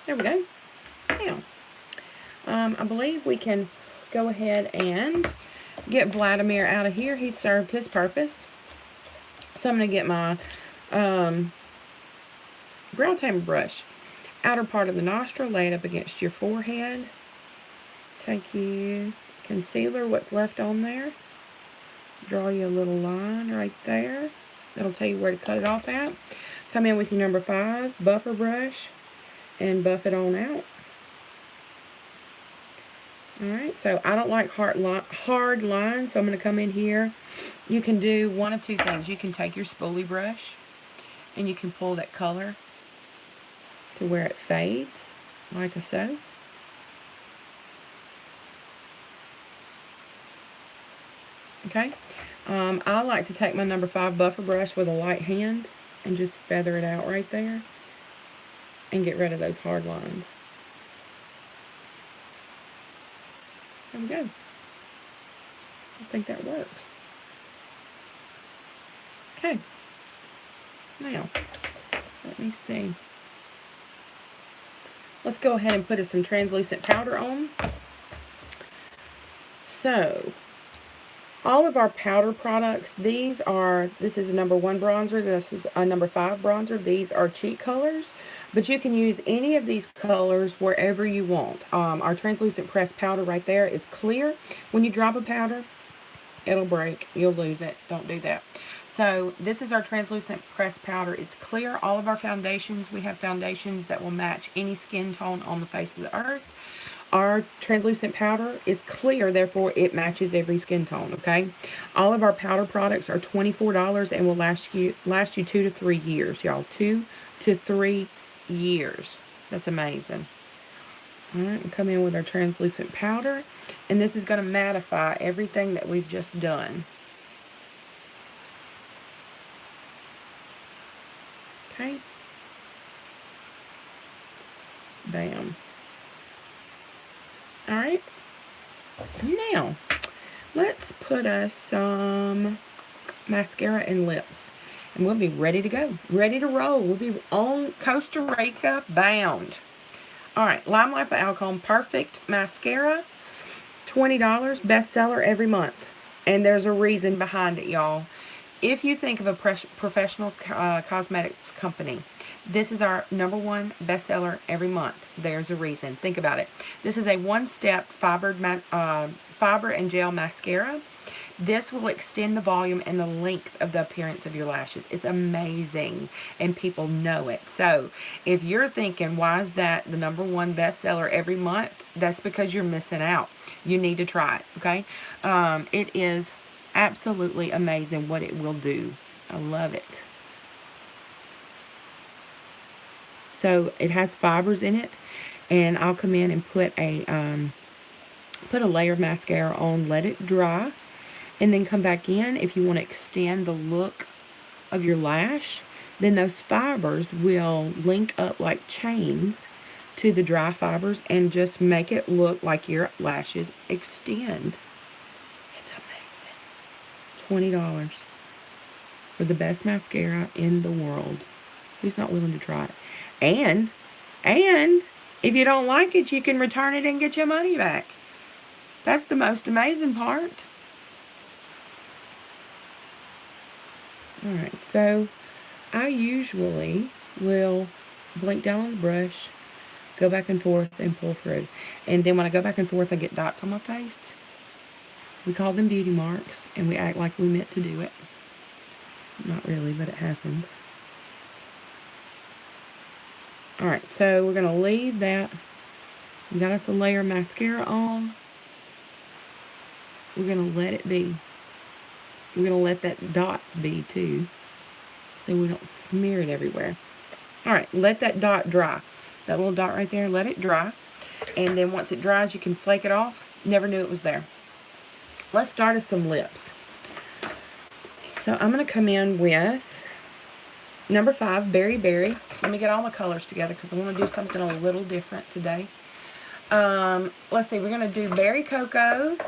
Speaker 1: There we go. Now, I believe we can go ahead and get Vladimir out of here. He's served his purpose. So I'm going to get my brow tamer brush. Outer part of the nostril, lay it up against your forehead. Take your concealer, what's left on there. Draw you a little line right there. That'll tell you where to cut it off at. Come in with your number 5 buffer brush and buff it on out. Alright, so I don't like hard lines, so I'm going to come in here. You can do one of two things. You can take your spoolie brush and you can pull that color to where it fades, like so. Okay, I like to take my number 5 buffer brush with a light hand and just feather it out right there and get rid of those hard lines. There we go. I think that works. Okay, now let me see. Let's go ahead and put some translucent powder on. So, All of our powder products, this is a #1 bronzer, this is a #5 bronzer. These are cheat colors, but you can use any of these colors wherever you want. Our translucent pressed powder right there is clear. When you drop a powder, it'll break. You'll lose it. Don't do that. So this is our translucent pressed powder. It's clear. All of our foundations, we have foundations that will match any skin tone on the face of the earth. Our translucent powder is clear, therefore it matches every skin tone, okay? All of our powder products are $24 and will last you 2 to 3 years, y'all. 2 to 3 years. That's amazing. All right, and come in with our translucent powder, and this is going to mattify everything that we've just done. Okay. Bam. All right. Now, let's put us some mascara and lips, and we'll be ready to go, ready to roll. We'll be on Costa Rica bound. All right, Lime Life by Alcone Perfect Mascara, $20, bestseller every month, and there's a reason behind it, y'all. If you think of a professional cosmetics company, this is our #1 bestseller every month. There's a reason. Think about it. This is a one-step fiber and gel mascara. This will extend the volume and the length of the appearance of your lashes. It's amazing, and people know it. So if you're thinking, why is that the #1 bestseller every month? That's because you're missing out. You need to try it, okay? It is absolutely amazing what it will do. I love it. So it has fibers in it, and I'll come in and put a layer of mascara on, let it dry, and then come back in. If you want to extend the look of your lash, then those fibers will link up like chains to the dry fibers and just make it look like your lashes extend. It's amazing. $20 for the best mascara in the world. Who's not willing to try it? And if you don't like it, you can return it and get your money back. That's the most amazing part. Alright, so I usually will blink down on the brush, go back and forth, and pull through. And then when I go back and forth, I get dots on my face. We call them beauty marks, and we act like we meant to do it. Not really, but it happens. Alright, so we're going to leave that. We got us a layer of mascara on. We're going to let it be. We're going to let that dot be too, so we don't smear it everywhere. Alright, let that dot dry. That little dot right there, let it dry. And then once it dries, you can flake it off. Never knew it was there. Let's start with some lips. So I'm going to come in with #5, Berry Berry. Let me get all my colors together because I want to do something a little different today. Let's see, we're going to do Berry Cocoa,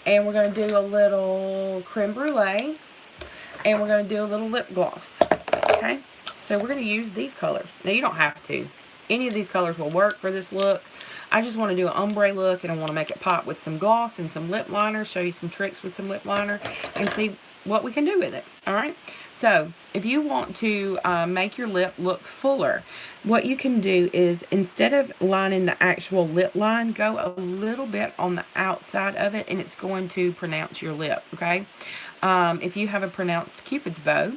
Speaker 1: and we're going to do a little Creme Brulee, and we're going to do a little lip gloss. Okay? So we're going to use these colors. Now, you don't have to. Any of these colors will work for this look. I just want to do an ombre look, and I want to make it pop with some gloss and some lip liner, show you some tricks with some lip liner, and see what we can do with it. Alright, so if you want to make your lip look fuller, what you can do is, instead of lining the actual lip line, go a little bit on the outside of it, and it's going to pronounce your lip. Okay, if you have a pronounced Cupid's bow,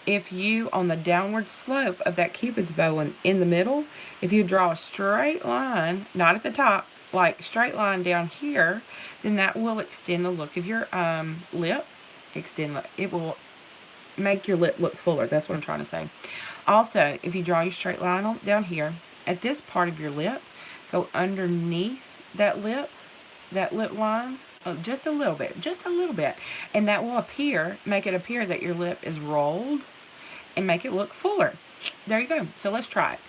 Speaker 1: if you, on the downward slope of that Cupid's bow in the middle, if you draw a straight line, not at the top, like straight line down here, then that will extend the look of your lip. It will make your lip look fuller. That's what I'm trying to say. Also, if you draw your straight line down here, at this part of your lip, go underneath that lip line, just a little bit, and that will make it appear that your lip is rolled and make it look fuller. There you go. So let's try it.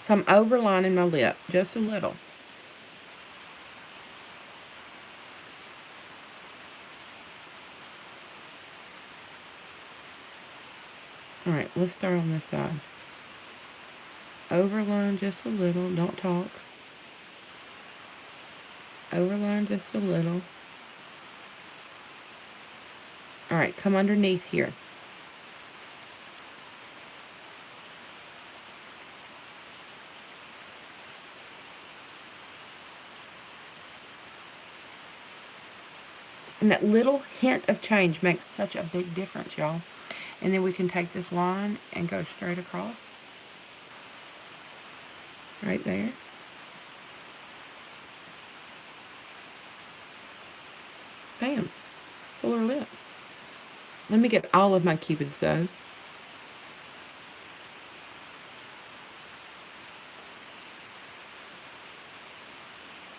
Speaker 1: So I'm overlining my lip just a little. Alright, let's start on this side. Overline just a little. Don't talk. Overline just a little. Alright, come underneath here. And that little hint of change makes such a big difference, y'all. And then we can take this line and go straight across. Right there. Bam. Fuller lip. Let me get all of my Cupid's bow.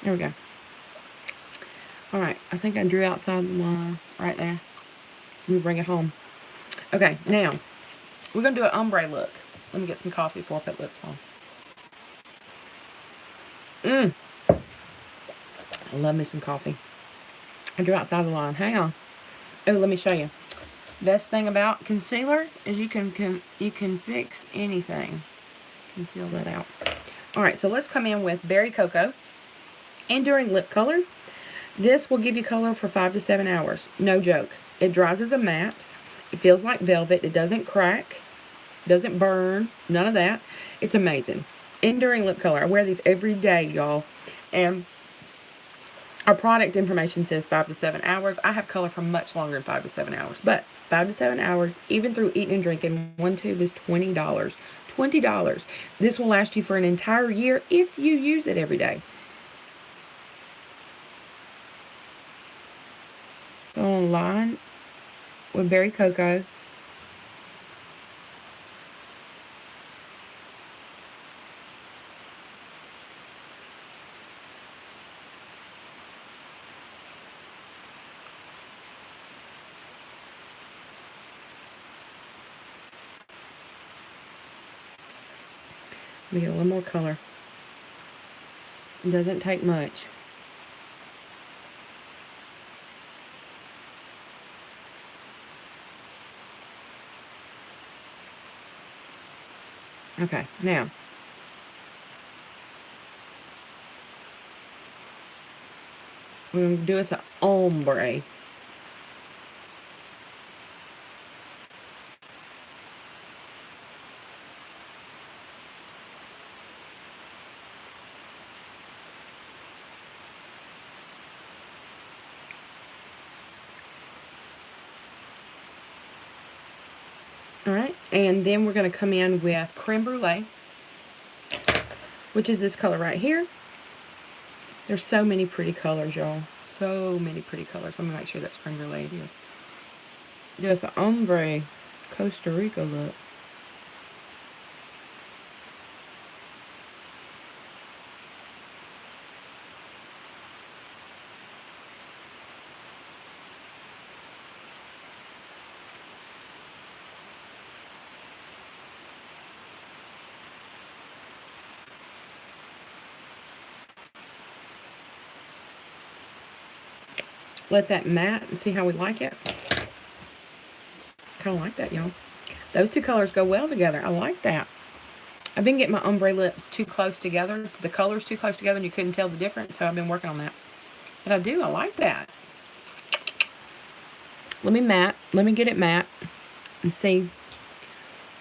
Speaker 1: There we go. Alright, I think I drew outside the line right there. Let me bring it home. Okay, now, we're going to do an ombre look. Let me get some coffee before I put lips on. I love me some coffee. I drew outside the line. Hang on. Oh, let me show you. Best thing about concealer is you can fix anything. Conceal that out. Alright, so let's come in with Berry Cocoa. Enduring Lip Color. This will give you color for 5 to 7 hours. No joke. It dries as a matte. It feels like velvet. It doesn't crack. Doesn't burn. None of that. It's amazing. Enduring Lip Color. I wear these every day, y'all. And our product information says 5 to 7 hours. I have color for much longer than 5 to 7 hours. But 5 to 7 hours, even through eating and drinking, one tube is $20. $20. This will last you for an entire year if you use it every day. So on line with Berry Cocoa. Let me get a little more color. It doesn't take much. Okay, now we're going to do us an ombre. Alright, and then we're going to come in with Creme Brulee, which is this color right here. There's so many pretty colors, y'all. So many pretty colors. Let me make sure that's Creme Brulee. It is. Just an ombre Costa Rica look. Let that matte and see how we like it. Kind of like that, y'all. Those two colors go well together. I like that. I've been getting my ombre lips too close together. The colors too close together and you couldn't tell the difference, so I've been working on that. But I do. I like that. Let me get it matte and see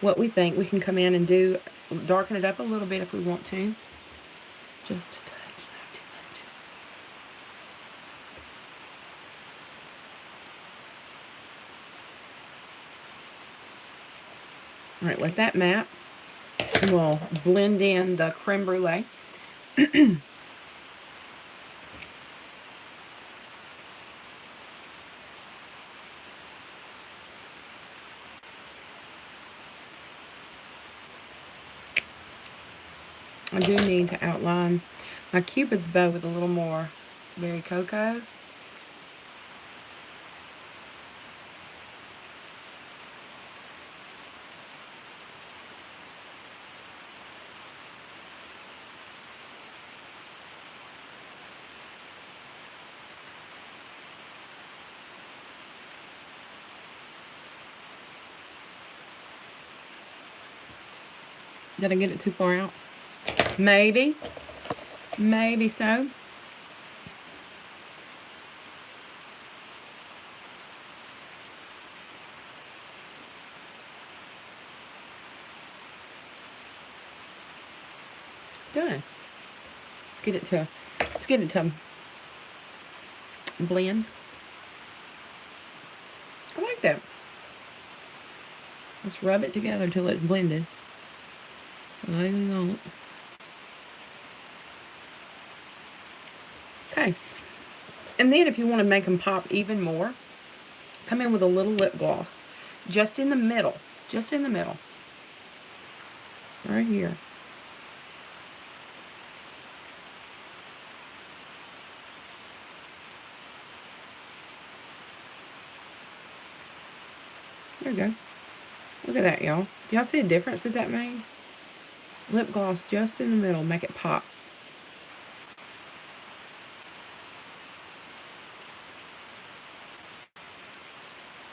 Speaker 1: what we think. We can come in and darken it up a little bit if we want to. Just a touch, not too much. Alright, let that matte. And we'll blend in the creme brulee. I do need to outline my Cupid's bow with a little more Berry Cocoa. Did I get it too far out? Maybe. Maybe so. Done. Let's get it to blend. I like that. Let's rub it together till it's blended. Like that. Okay. And then if you want to make them pop even more, come in with a little lip gloss. Just in the middle. Just in the middle. Right here. There we go. Look at that, y'all. Y'all see the difference that made? Lip gloss just in the middle. Make it pop.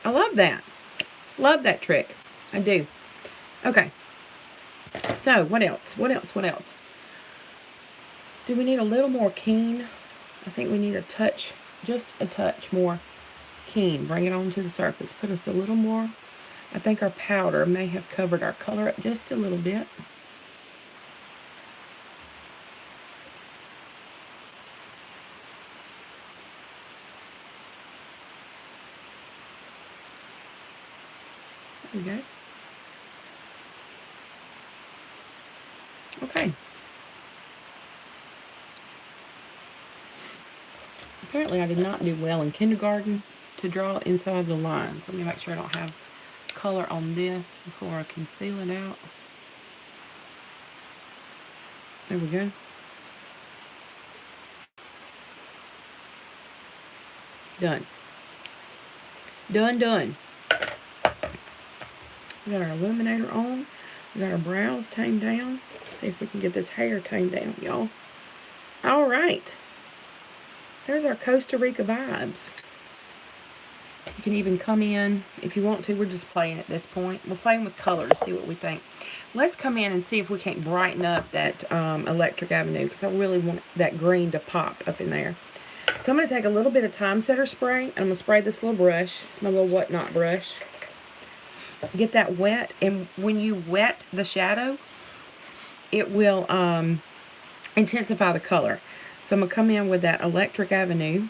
Speaker 1: I love that. Love that trick. I do. Okay. So, what else? What else? What else? Do we need a little more keen? I think we need a touch, just a touch more keen. Bring it onto the surface. Put us a little more. I think our powder may have covered our color up just a little bit. There we go. Okay. Apparently I did not do well in kindergarten to draw inside the lines. Let me make sure I don't have color on this before I conceal it out. There we go. Done. Done, done. We got our illuminator on. We got our brows tamed down. Let's see if we can get this hair tamed down, y'all. All right. There's our Costa Rica vibes. You can even come in if you want to. We're just playing at this point. We're playing with color to see what we think. Let's come in and see if we can't brighten up that Electric Avenue, because I really want that green to pop up in there. So I'm going to take a little bit of Time Setter spray, and I'm going to spray this little brush. It's my little whatnot brush. Get that wet, and when you wet the shadow, it will intensify the color. So I'm going to come in with that Electric Avenue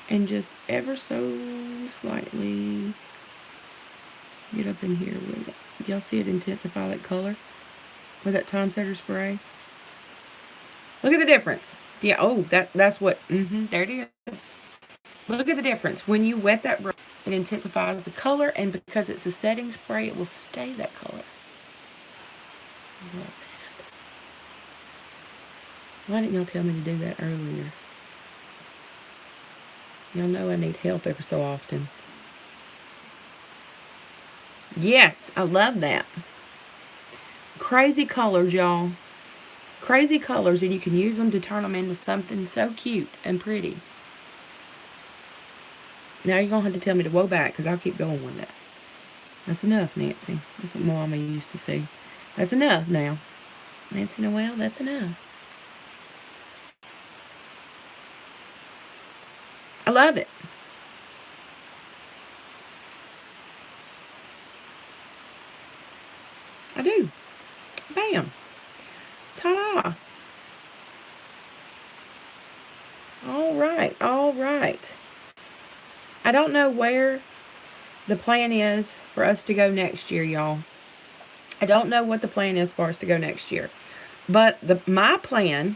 Speaker 1: and just ever so slightly get up in here with it. Y'all see it intensify that color with that Time Setter spray? Look at the difference. Yeah, oh, that's what, there it is. Look at the difference. When you wet that brush, it intensifies the color, and because it's a setting spray, it will stay that color. Love that. Why didn't y'all tell me to do that earlier? Y'all know I need help every so often. Yes, I love that. Crazy colors, y'all. Crazy colors, and you can use them to turn them into something so cute and pretty. Now you're going to have to tell me to woe back, because I'll keep going with it. That's enough, Nancy. That's what Mama used to say. That's enough now. Nancy Noel, that's enough. I love it. I do. Bam. Ta-da. All right. All right. I don't know where the plan is for us to go next year, y'all. I don't know what the plan is for us to go next year. But my plan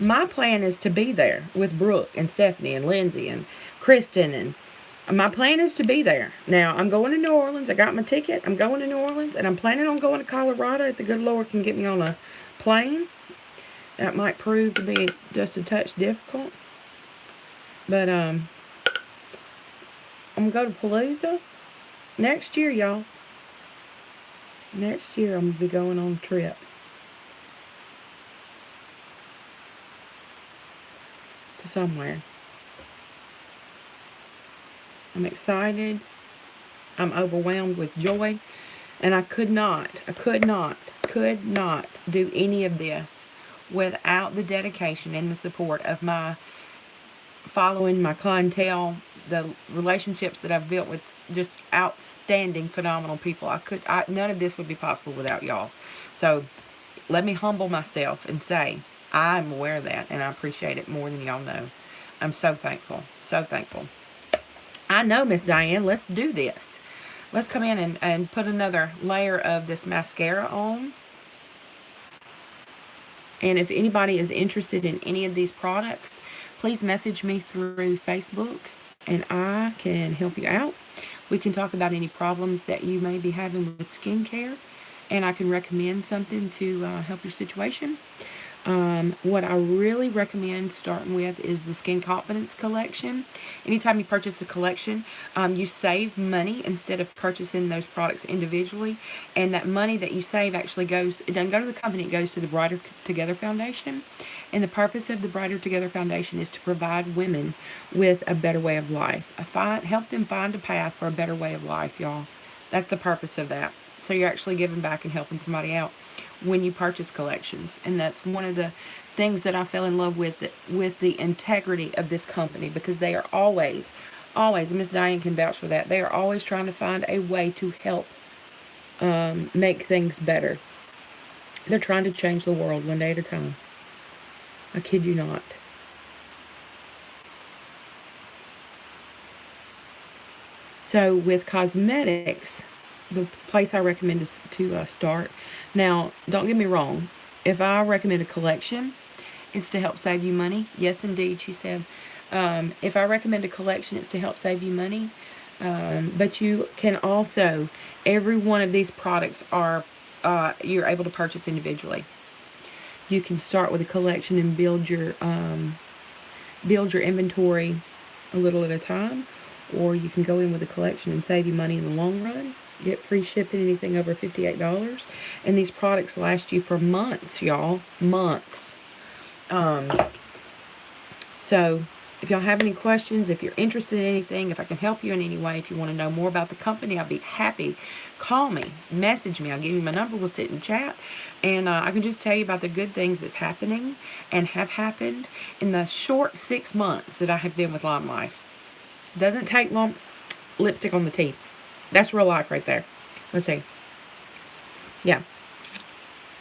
Speaker 1: is to be there with Brooke and Stephanie and Lindsay and Kristen, and my plan is to be there. Now, I'm going to New Orleans. I got my ticket. I'm going to New Orleans, and I'm planning on going to Colorado if the good Lord can get me on a plane. That might prove to be just a touch difficult. But, I'm going to go to Palooza next year, y'all. Next year, I'm going to be going on a trip. To somewhere. I'm excited. I'm overwhelmed with joy. And I could not do any of this without the dedication and the support of my following, my clientele, the relationships that I've built with just outstanding, phenomenal people. None of this would be possible without y'all. So let me humble myself and say, I'm aware of that, and I appreciate it more than y'all know. I'm so thankful. So thankful. I know, Miss Diane, let's do this. Let's come in and put another layer of this mascara on. And if anybody is interested in any of these products, please message me through Facebook, and I can help you out. We can talk about any problems that you may be having with skincare, and I can recommend something to help your situation. What I really recommend starting with is the Skin Confidence Collection. Anytime you purchase a collection, you save money instead of purchasing those products individually. And that money that you save actually goes, it doesn't go to the company, it goes to the Brighter Together Foundation. And the purpose of the Brighter Together Foundation is to provide women with a better way of life. Help them find a path for a better way of life, y'all. That's the purpose of that. So you're actually giving back and helping somebody out when you purchase collections. And that's one of the things that I fell in love with the integrity of this company, because they are always, Miss Diane can vouch for that, they are always trying to find a way to help make things better. They're trying to change the world one day at a time. I kid you not. So with cosmetics, the place I recommend is to start. Now, don't get me wrong. If I recommend a collection, it's to help save you money. Yes, indeed, she said. If I recommend a collection, it's to help save you money. But you can also, every one of these products are, you're able to purchase individually. You can start with a collection and build your inventory a little at a time, or you can go in with a collection and save you money in the long run. Get free shipping, anything over $58. And these products last you for months, y'all. Months. So, if y'all have any questions, if you're interested in anything, if I can help you in any way, if you want to know more about the company, I'll be happy. Call me. Message me. I'll give you my number. We'll sit and chat. And I can just tell you about the good things that's happening and have happened in the short 6 months that I have been with Lime Life. Doesn't take long. Lipstick on the teeth. That's real life right there. Let's see. Yeah.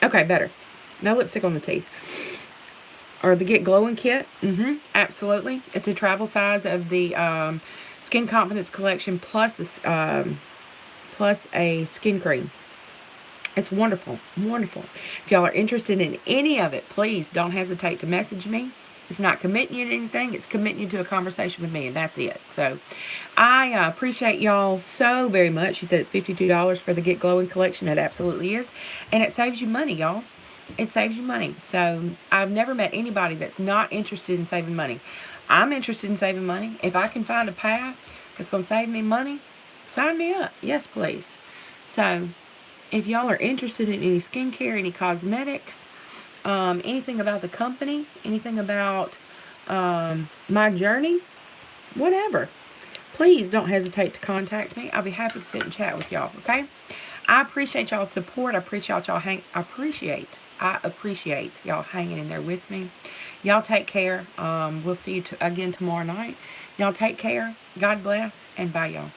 Speaker 1: Okay, better. No lipstick on the teeth. Or the Get Glowing Kit. Absolutely. It's a travel size of the Skin Confidence Collection plus a skin cream. It's wonderful. Wonderful. If y'all are interested in any of it, please don't hesitate to message me. It's not committing you to anything. It's committing you to a conversation with me, and that's it. So, I appreciate y'all so very much. She said it's $52 for the Get Glowing collection. It absolutely is. And it saves you money, y'all. It saves you money. So, I've never met anybody that's not interested in saving money. I'm interested in saving money. If I can find a path that's going to save me money, sign me up. Yes, please. So, if y'all are interested in any skincare, any cosmetics, anything about the company, anything about my journey, whatever, please don't hesitate to contact me. I'll be happy to sit and chat with y'all, okay? I appreciate y'all's support. I appreciate y'all hanging in there with me. Y'all take care. We'll see you again tomorrow night. Y'all take care. God bless, and bye, y'all.